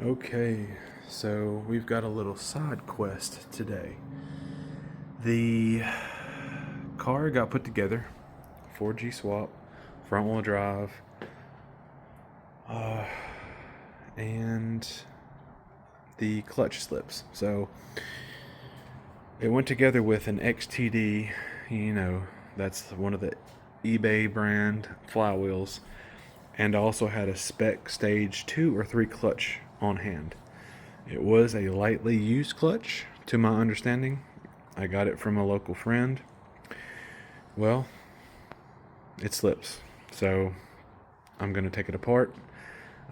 Okay, so we've got a little side quest today. The car got put together, 4G swap, front wheel drive, uh, and the clutch slips. So it went together with an XTD, that's one of the eBay brand flywheels, and also had a spec stage 2 or 3 clutch on hand. It was a lightly used clutch, to my understanding. I got it from a local friend. Well, it slips. So I'm going to take it apart.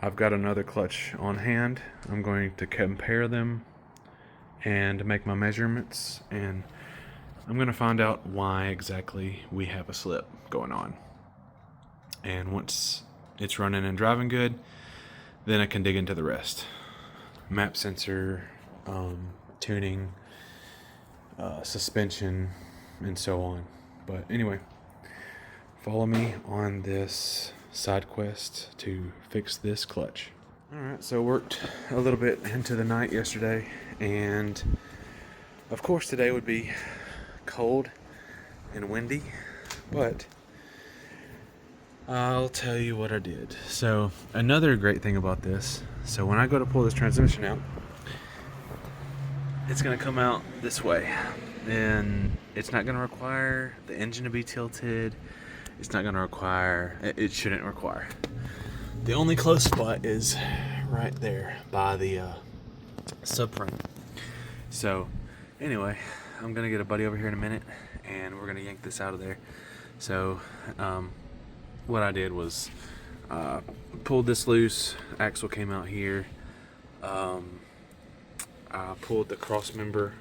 I've got another clutch on hand. I'm going to compare them and make my measurements, and I'm going to find out why exactly we have a slip going on. And once it's running and driving good, then I can dig into the rest. Map sensor, tuning, suspension, and so on. But anyway, follow me on this side quest to fix this clutch. Alright, so worked a little bit into the night yesterday, and of course today would be cold and windy, but I'll tell you what I did. So another great thing about this, so when I go to pull this transmission out, it's going to come out this way, and it's not going to require the engine to be tilted. It's not going to require, it shouldn't require. The only close spot is right there by the subframe. So anyway, I'm going to get a buddy over here in a minute, and we're going to yank this out of there. So what I did was pulled this loose, axle came out here, I pulled the cross member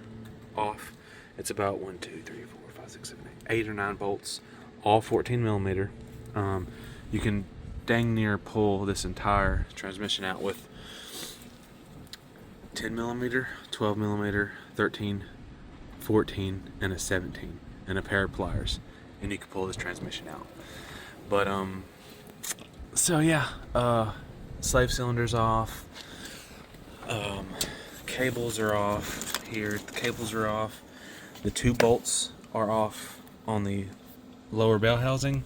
off. It's about 1, 2, 3, 4, 5, 6, 7, 8 or 9 bolts, all 14 millimeter. You can dang near pull this entire transmission out with 10 millimeter, 12 millimeter, 13, 14, and a 17, and a pair of pliers, and you can pull this transmission out. But so yeah, slave cylinders off, cables are off here. The cables are off. The 2 bolts are off on the lower bell housing.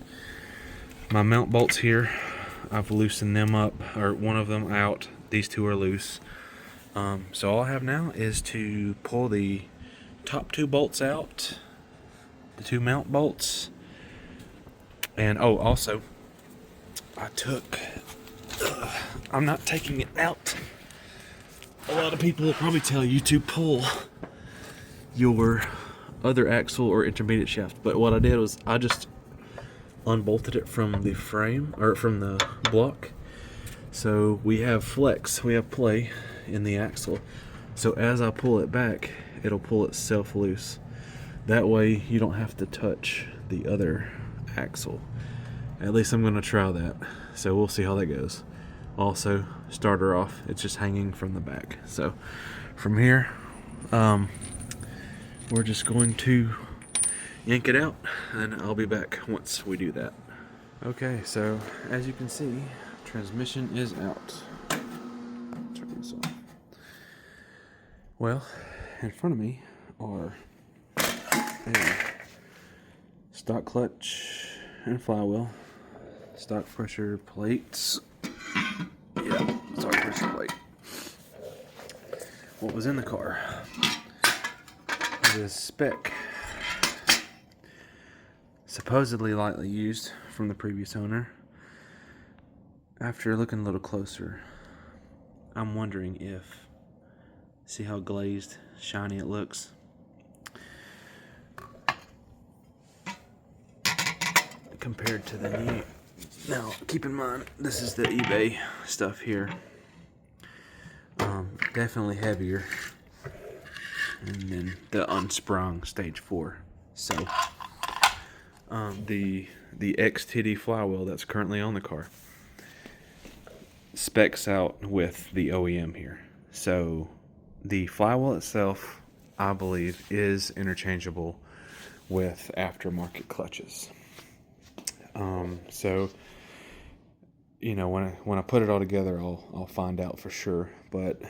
My mount bolts here, I've loosened them up, or one of them out. These 2 are loose. So all I have now is to pull the top 2 bolts out, the 2 mount bolts, and also I took. I'm not taking it out. A lot of people will probably tell you to pull your other axle or intermediate shaft, but what I did was I just unbolted it from the frame, or from the block. So we have flex, we have play in the axle. So as I pull it back, it'll pull itself loose. That way you don't have to touch the other axle. At least I'm going to try that. So we'll see how that goes. Also, starter off, it's just hanging from the back. So from here, we're just going to yank it out, and I'll be back once we do that. Okay, so as you can see, transmission is out. Turn this off. Well, in front of me are a stock clutch and flywheel, stock pressure plates. Yeah, stock pressure plate. What was in the car? This spec, supposedly lightly used from the previous owner. After looking a little closer, I'm wondering if, see how glazed, shiny it looks? Compared to the new. Now, keep in mind, this is the eBay stuff here. Definitely heavier. And then the unsprung stage 4. So the XTD flywheel that's currently on the car specs out with the OEM here. So the flywheel itself, I believe, is interchangeable with aftermarket clutches. So you know, when I put it all together, I'll find out for sure. But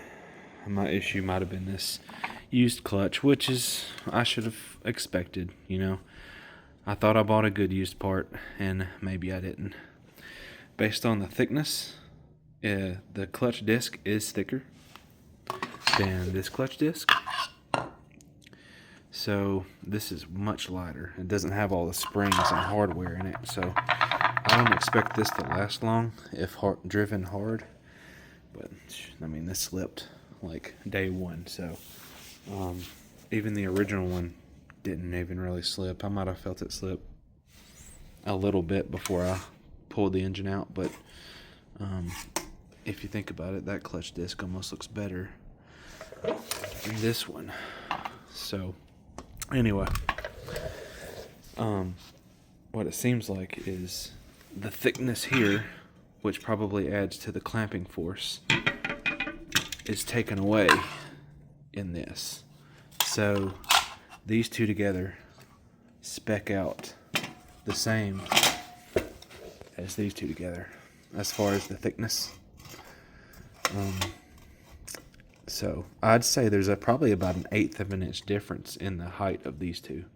my issue might have been this used clutch, which is I should have expected. You know, I thought I bought a good used part, and maybe I didn't. Based on the thickness, the clutch disc is thicker than this clutch disc. So this is much lighter. It doesn't have all the springs and hardware in it. So I don't expect this to last long if driven hard. But I mean, this slipped like day one. So even the original one didn't even really slip. I might have felt it slip a little bit before I pulled the engine out. But if you think about it, that clutch disc almost looks better than this one. So anyway, what it seems like is the thickness here, which probably adds to the clamping force, is taken away in this. So these two together spec out the same as these two together as far as the thickness. So I'd say there's probably about an 1/8 of an inch difference in the height of these two,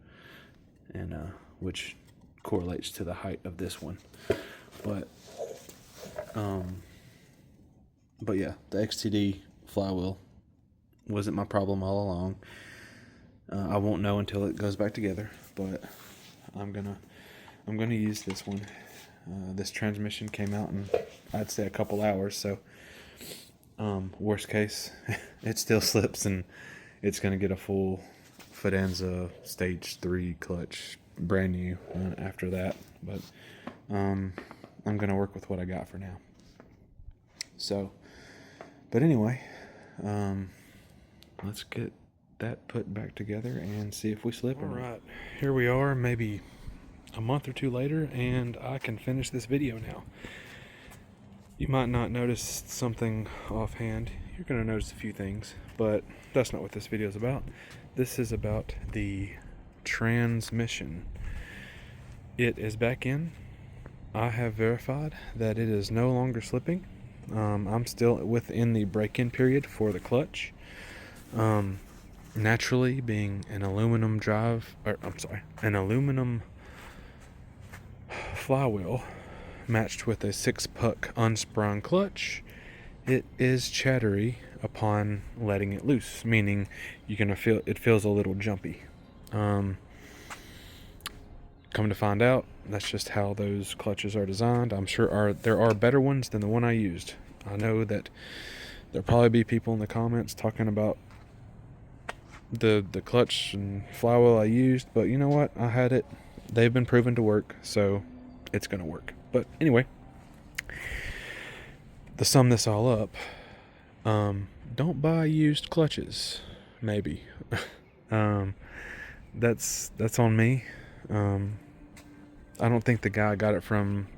and which correlates to the height of this one. But yeah, the XTD flywheel wasn't my problem all along. I won't know until it goes back together, but I'm gonna use this one. This transmission came out in, I'd say, a couple hours, so worst case, it still slips and it's gonna get a full Fidenza stage 3 clutch, brand new, after that. But I'm gonna work with what I got for now. So, but anyway, let's get that put back together and see if we slip or not. Alright, here we are, maybe a month or two later, and I can finish this video now. You might not notice something offhand. You're going to notice a few things, but that's not what this video is about. This is about the transmission. It is back in. I have verified that it is no longer slipping. I'm still within the break-in period for the clutch. Naturally, being an aluminum an aluminum flywheel matched with a 6-puck unsprung clutch, it is chattery upon letting it loose, meaning you're gonna feel it feels a little jumpy. Come to find out, that's just how those clutches are designed. I'm sure there are better ones than the one I used. I know that there'll probably be people in the comments talking about the clutch and flywheel I used, but you know what? I had it. They've been proven to work, so it's gonna work. But anyway, to sum this all up, don't buy used clutches. Maybe that's on me. I don't think the guy I got it from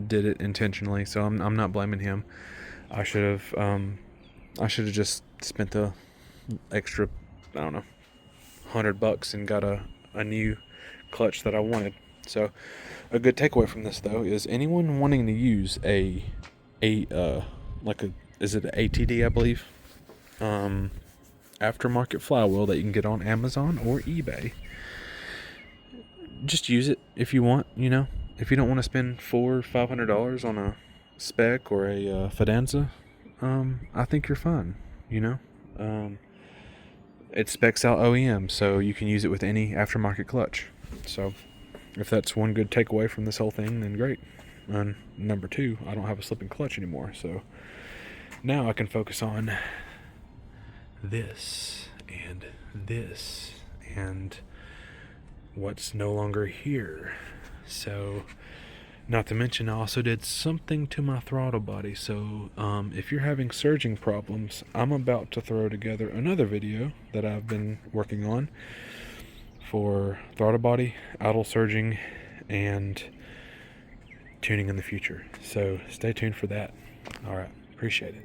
did it intentionally, so I'm not blaming him. I should have just spent the extra, I don't know, $100 and got a new clutch that I wanted. So a good takeaway from this, though, is anyone wanting to use is it an ATD, I believe, aftermarket flywheel that you can get on Amazon or eBay, just use it if you want. You know, if you don't want to spend $400 or $500 on a spec or a Fidenza, I think you're fine. You know, it specs out OEM, so you can use it with any aftermarket clutch. So if that's one good takeaway from this whole thing, then great. And number 2, I don't have a slipping clutch anymore, so now I can focus on this and what's no longer here. So, not to mention, I also did something to my throttle body. So if you're having surging problems, I'm about to throw together another video that I've been working on for throttle body, idle surging, and tuning in the future. So stay tuned for that. All right, appreciate it.